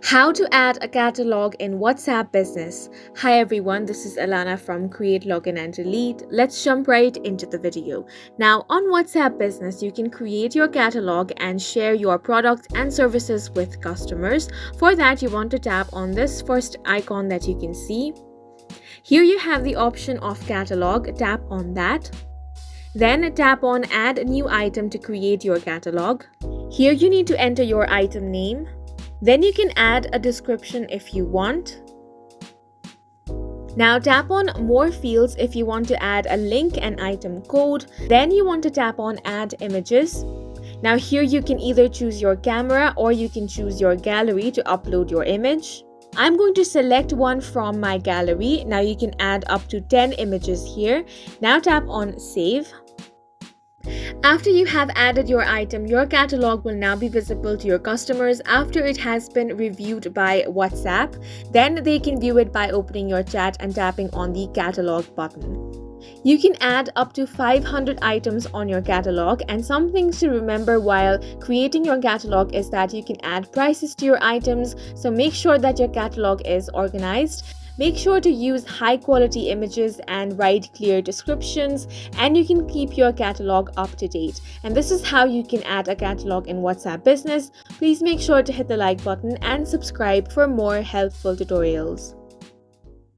How to add a catalog in WhatsApp Business. Hi everyone, this is Alana from Create, Login and Delete. Let's jump right into the video. Now on WhatsApp Business, you can create your catalog and share your products and services with customers. For that, you want to tap on this first icon that you can see. Here you have the option of catalog. Tap on that. Then tap on add new item to create your catalog. Here you need to enter your item name. Then you can add a description if you want. Now tap on more fields if you want to add a link and item code. Then you want to tap on add images. Now here you can either choose your camera or you can choose your gallery to upload your image. I'm going to select one from my gallery. Now you can add up to 10 images here. Now tap on save. After you have added your item, your catalog will now be visible to your customers after it has been reviewed by WhatsApp. Then they can view it by opening your chat and tapping on the catalog button. You can add up to 500 items on your catalog, and some things to remember while creating your catalog is that you can add prices to your items, so make sure that your catalog is organized. Make sure to use high quality images and write clear descriptions, and you can keep your catalog up to date. And this is how you can add a catalog in WhatsApp Business. Please make sure to hit the like button and subscribe for more helpful tutorials.